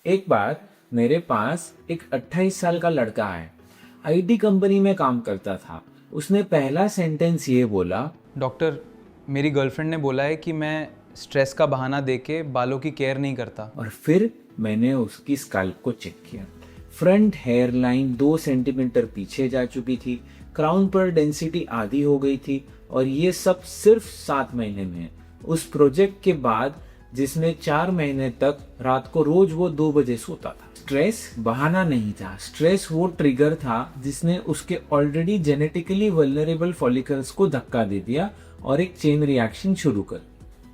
एक बार मेरे पास एक 28 साल का लड़का है। आईटी कंपनी में काम करता था। उसने पहला सेंटेंस ये बोला, डॉक्टर, मेरी गर्लफ्रेंड ने बोला है कि मैं स्ट्रेस का बहाना देके बालों की केयर नहीं करता। और फिर मैंने उसकी स्कैल्प को चेक किया। फ्रंट हेयर लाइन 2 सेंटीमीटर पीछे जा चुकी थी, क्राउन पर डेंसिटी आधी हो गई थी, और ये सब सिर्फ 7 महीने में। उस प्रोजेक्ट के बाद जिसमें 4 महीने तक रात को रोज वो 2 बजे सोता था। स्ट्रेस बहाना नहीं था, स्ट्रेस वो ट्रिगर था जिसने उसके ऑलरेडी जेनेटिकली वल्नरेबल फॉलिकल्स को धक्का दे दिया और एक चेन रिएक्शन शुरू कर।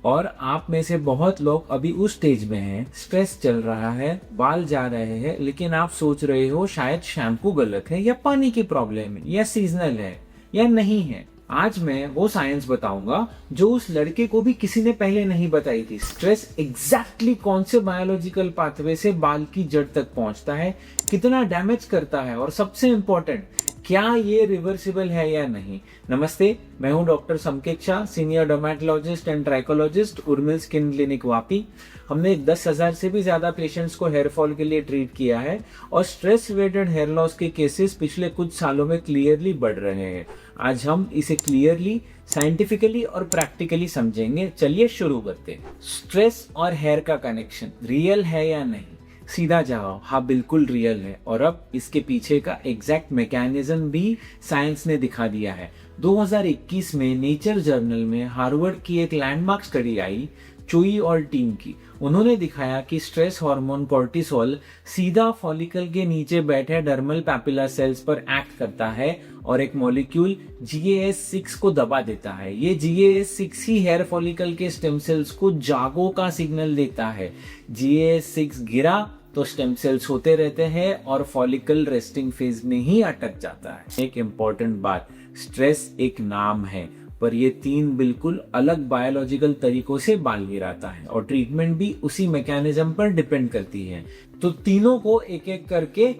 और आप में से बहुत लोग अभी उस स्टेज में हैं, स्ट्रेस चल रहा है, बाल जा रहे हैं, लेकिन आप सोच रहे हो शायद शैम्पू गलत है या पानी की प्रॉब्लम है या सीजनल है या नहीं है। आज मैं वो साइंस बताऊंगा जो उस लड़के को भी किसी ने पहले नहीं बताई थी। स्ट्रेस एग्जैक्टली कौन से बायोलॉजिकल पाथवे से बाल की जड़ तक पहुंचता है, कितना डैमेज करता है, और सबसे इम्पोर्टेंट, क्या ये रिवर्सिबल है या नहीं। नमस्ते, मैं हूं doctor Samket Shah, senior dermatologist and trichologist, Urmil skin clinic Vapi. हमने 10,000 से भी ज्यादा पेशेंट्स को हेयर फॉल के लिए ट्रीट किया है और स्ट्रेस रिलेटेड हेयर लॉस के केसेस पिछले कुछ सालों में क्लियरली बढ़ रहे हैं। आज हम इसे क्लियरली, साइंटिफिकली और प्रैक्टिकली समझेंगे। चलिए शुरू करते हैं। स्ट्रेस और हेयर का कनेक्शन रियल है या नहीं? सीधा जवाब, हाँ बिल्कुल रियल है। और अब इसके पीछे का एग्जैक्ट मैकेनिज्म भी साइंस ने दिखा दिया है। 2021 में नेचर जर्नल में हार्वर्ड की एक लैंडमार्क स्टडी आई, चोई और टीम की। उन्होंने दिखाया कि स्ट्रेस हार्मोन कोर्टिसोल सीधा फॉलिकल के नीचे बैठे डर्मल पैपिला सेल्स पर एक्ट करता है और एक मॉलिक्यूल GAS6 को दबा देता है। ये GAS6 ही हेयर फॉलिकल के स्टेम सेल्स को जागो का सिग्नल देता है। GAS6 गिरा तो स्टेम सेल्स होते रहते हैं और फॉलिकल रेस्टिंग फेज में ही अटक जाता है। एक इंपॉर्टेंट बात, स्ट्रेस एक नाम है, पर ये 3 बिल्कुल अलग बायोलॉजिकल तरीकों से बाल गिराता है और ट्रीटमेंट भी उसी मैकेनिज्म पर डिपेंड करती है। तो तीनों को एक एक करके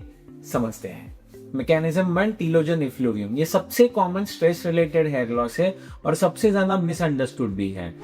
समझते हैं। Mechanism 1, telogen effluvium. ये सबसे common stress related hair loss है और सबसे ज्यादा मिसअंडरस्टूड भी है।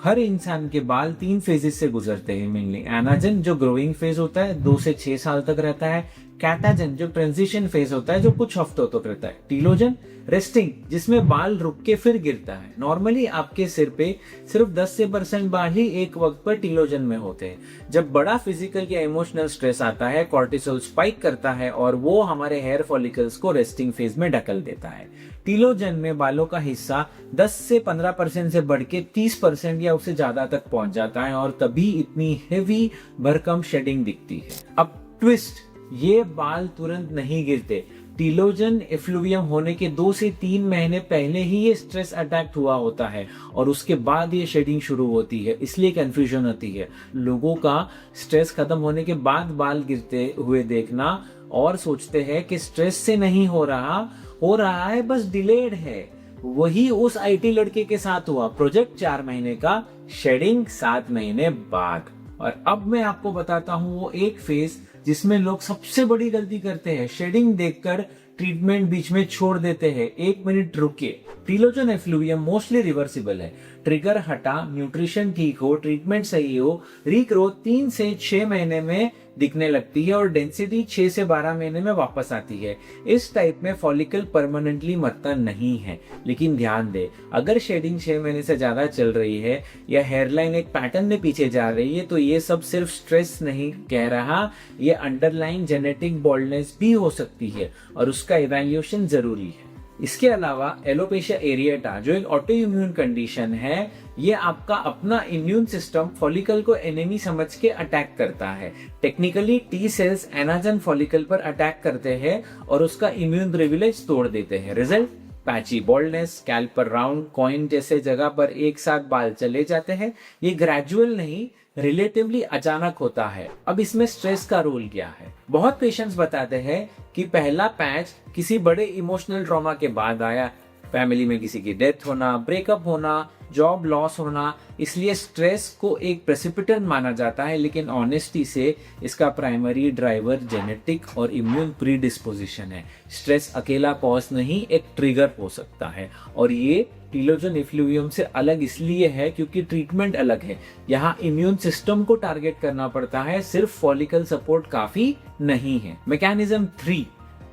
हर इंसान के बाल 3 फेजेस से गुजरते हैं मेनली। एनाजन जो ग्रोइंग फेज होता है 2 से 6 साल तक रहता है। कैटाजन जो ट्रांजिशन फेज होता है जो कुछ हफ्तों तक रहता है। टीलोजन रेस्टिंग, जिसमें बाल रुक के फिर गिरता है। नॉर्मली आपके सिर पे सिर्फ 10% बाल ही एक वक्त पर टीलोजन में होते हैं। जब बड़ा फिजिकल या इमोशनल स्ट्रेस आता है, कॉर्टिसोल स्पाइक करता है और वो हमारे हेयर फॉलिकल्स को रेस्टिंग फेज में ढकल देता है। टीलोजन में बालों का हिस्सा 10 से 15% से बढ़ के 30% या उससे ज्यादा तक पहुंच जाता है और तभी इतनी हेवी भरकम शेडिंग दिखती है। अब ट्विस्ट, ये बाल तुरंत नहीं गिरते। टीलोजन एफ्लुवियम होने के 2 से 3 महीने पहले ही ये स्ट्रेस अटैक हुआ होता है और उसके बाद ये शेडिंग शुरू होती है। इसलिए कंफ्यूजन होती है लोगों का। स्ट्रेस खत्म होने के बाद बाल गिरते हुए देखना और सोचते हैं कि स्ट्रेस से नहीं हो रहा है, बस डिलेड है। वही उस आईटी लड़के के साथ हुआ। प्रोजेक्ट 4 महीने का, शेडिंग 7 महीने बाद। और अब मैं आपको बताता हूँ वो एक फेज जिसमें लोग सबसे बड़ी गलती करते हैं। शेडिंग देखकर ट्रीटमेंट बीच में छोड़ देते हैं। 1 मिनट रुकिए। टीलोजन एफ्लुवियम मोस्टली रिवर्सिबल है। ट्रिगर हटा, न्यूट्रिशन ठीक हो, ट्रीटमेंट सही हो, रीग्रोथ 3 से 6 महीने में दिखने लगती है और डेंसिटी 6 से 12 महीने में वापस आती है। इस टाइप में फॉलिकल परमानेंटली मरता नहीं है। लेकिन ध्यान दे, अगर शेडिंग 6 महीने से ज्यादा चल रही है या हेयरलाइन एक पैटर्न में पीछे जा रही है तो ये सब सिर्फ स्ट्रेस नहीं कह रहा, ये अंडरलाइन जेनेटिक बॉल्डनेस भी हो सकती है और उसका इवैल्यूएशन जरूरी है। इसके अलावा एलोपेशिया एरिएटा जो एक ऑटो इम्यून कंडीशन है, ये आपका अपना इम्यून सिस्टम फॉलिकल को एनिमी समझ के अटैक करता है। Technically T cells anagen follicle पर अटैक करते हैं और उसका इम्यून प्रिविलेज तोड़ देते हैं। रिजल्ट, पैची बॉल्डनेस, स्कैल्प पर राउंड कॉइन जैसे जगह पर एक साथ बाल चले जाते हैं। ये ग्रेजुअल नहीं, रिलेटिवली अचानक होता है। अब इसमें स्ट्रेस का रोल क्या है? बहुत पेशेंट्स बताते हैं कि पहला पैच किसी बड़े इमोशनल ट्रॉमा के बाद आया। फैमिली में किसी की डेथ होना, ब्रेकअप होना जॉब लॉस होना, इसलिए स्ट्रेस को एक प्रेसिपिटेंट माना जाता है, लेकिन ऑनेस्टी से इसका प्राइमरी ड्राइवर जेनेटिक और इम्यून प्रीडिस्पोजिशन है। स्ट्रेस अकेला कॉज नहीं, एक ट्रिगर हो सकता है। और ये टीलोजन इफ्लूवियम से अलग इसलिए है क्योंकि ट्रीटमेंट अलग है। यहाँ इम्यून सिस्टम को टारगेट करना पड़ता है, सिर्फ फॉलिकल सपोर्ट काफी नहीं है। मैकेनिज्म 3,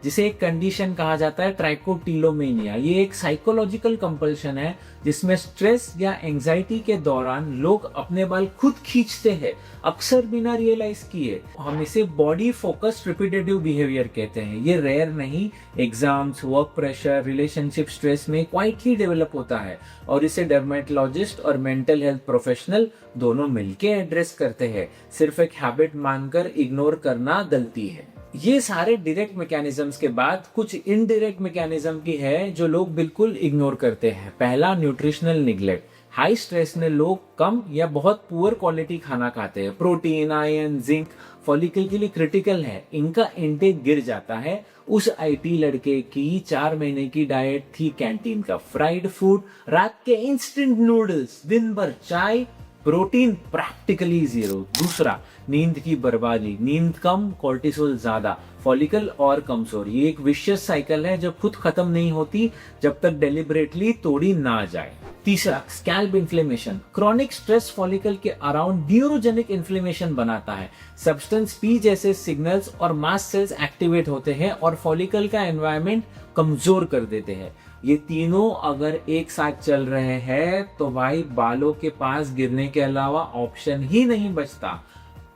जिसे एक कंडीशन कहा जाता है ट्राइकोटिलोमेनिया, ये एक साइकोलॉजिकल कंपल्शन है जिसमें स्ट्रेस या एंजाइटी के दौरान लोग अपने बाल खुद खींचते हैं, अक्सर बिना रियलाइज किए। हम इसे बॉडी फोकस्ड रिपीटेटिव बिहेवियर कहते हैं। ये रेयर नहीं, exams, work pressure, relationship stress में क्वाइटली डेवलप होता है और इसे डर्मेटोलॉजिस्ट और मेंटल हेल्थ प्रोफेशनल दोनों मिलकर एड्रेस करते हैं। सिर्फ एक हैबिट मानकर इग्नोर करना गलती है। ये सारे डायरेक्ट मैकेनिज्म्स के बाद कुछ इनडायरेक्ट मैकेनिज्म की है जो लोग बिल्कुल इग्नोर करते हैं। पहला, न्यूट्रिशनल निग्लेक्ट। हाई स्ट्रेस में लोग कम या बहुत पुअर क्वालिटी खाना खाते हैं। प्रोटीन, आयरन, जिंक फॉलिकल के लिए क्रिटिकल है, इनका इंटेक गिर जाता है। उस आईटी लड़के की 4 महीने की डाइट थी कैंटीन का फ्राइड फूड, रात के इंस्टेंट नूडल्स, दिन भर चाय, प्रोटीन प्रैक्टिकली जीरो। दूसरा, नींद की बर्बादी। नींद कम, कॉर्टिसोल ज्यादा, फॉलिकल और कमजोर। ये एक विशियस साइकिल है जो खुद खत्म नहीं होती जब तक डेलिबरेटली तोड़ी ना जाए। तीसरा, scalp inflammation. Chronic stress follicle के अराउंड न्यूरोजेनिक इन्फ्लेमेशन बनाता है। सब्सटेंस पी जैसे सिग्नल्स और मास्ट सेल्स एक्टिवेट होते हैं और फॉलिकल का एनवायरनमेंट कमजोर कर देते हैं। ये तीनों अगर एक साथ चल रहे हैं तो भाई बालों के पास गिरने के अलावा ऑप्शन ही नहीं बचता।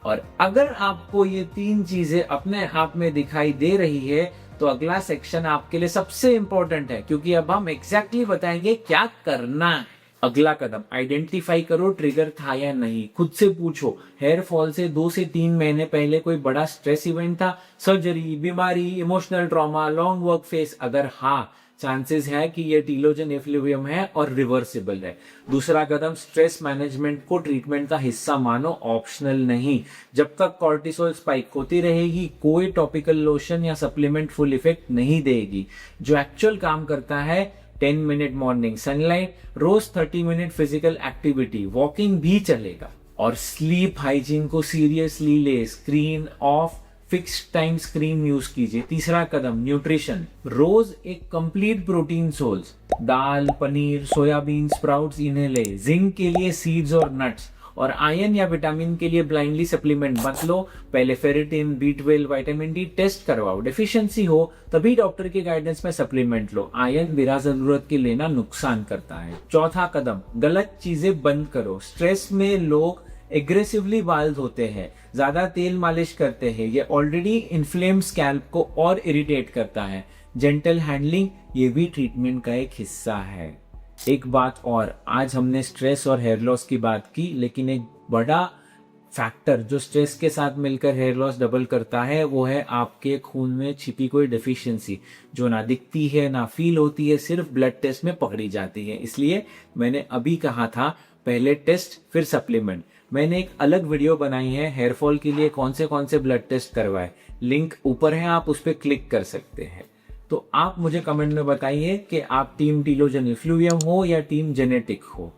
और अगर आपको ये 3 चीजें अपने आप में दिखाई दे रही है तो अगला सेक्शन आपके लिए सबसे इंपॉर्टेंट है, क्योंकि अब हम एग्जैक्टली बताएंगे क्या करना है। अगला कदम, आइडेंटिफाई करो ट्रिगर था या नहीं। खुद से पूछो, हेयर फॉल से 2 से 3 महीने पहले कोई बड़ा स्ट्रेस इवेंट था? सर्जरी, बीमारी, emotional trauma, long work face? अगर हाँ, चांसेस है कि ये टीलोजन इफ्लूवियम है और रिवर्सिबल है। दूसरा कदम, स्ट्रेस मैनेजमेंट को ट्रीटमेंट का हिस्सा मानो, ऑप्शनल नहीं। जब तक कॉर्टिसोल स्पाइक होती रहेगी कोई टॉपिकल लोशन या सप्लीमेंट फुल इफेक्ट नहीं देगी। जो एक्चुअल काम करता है 10 मिनट मॉर्निंग सनलाइट, रोज 30 मिनट फिजिकल एक्टिविटी, वॉकिंग भी चलेगा। और स्लीप हाइजीन को सीरियसली ले, screen of, fix time screen use कीजिए। तीसरा कदम, न्यूट्रिशन। रोज एक कंप्लीट प्रोटीन सोर्स, दाल, पनीर, सोयाबीन, स्प्राउट्स इन्हें ले। जिंक के लिए सीड्स और नट्स, और आयरन या विटामिन के लिए ब्लाइंडली सप्लीमेंट मत लो। पहले ferritin, B12, vitamin D test करवाओ। डेफिशिएंसी हो तभी डॉक्टर के गाइडेंस में सप्लीमेंट लो। आयरन बिना जरूरत के लेना नुकसान करता है। चौथा कदम, गलत चीजें बंद करो। स्ट्रेस में लोग एग्रेसिवली बाल धोते हैं, ज्यादा तेल मालिश करते हैं, ये ऑलरेडी इन्फ्लेम स्कैल्प को और इरिटेट करता है। जेंटल हैंडलिंग ये भी ट्रीटमेंट का एक हिस्सा है। एक बात और, आज हमने स्ट्रेस और हेयर लॉस की बात की, लेकिन एक बड़ा फैक्टर जो स्ट्रेस के साथ मिलकर हेयर लॉस डबल करता है वो है आपके खून में छिपी कोई डेफिशिएंसी, जो ना दिखती है ना फील होती है, सिर्फ ब्लड टेस्ट में पकड़ी जाती है। इसलिए मैंने अभी कहा था पहले टेस्ट फिर सप्लीमेंट। मैंने एक अलग वीडियो बनाई है हेयर फॉल के लिए कौन से ब्लड टेस्ट करवाए, लिंक ऊपर है, आप उस पर क्लिक कर सकते हैं। तो आप मुझे कमेंट में बताइए कि आप टीम टीलोजन इफ्लूवियम हो या टीम जेनेटिक हो।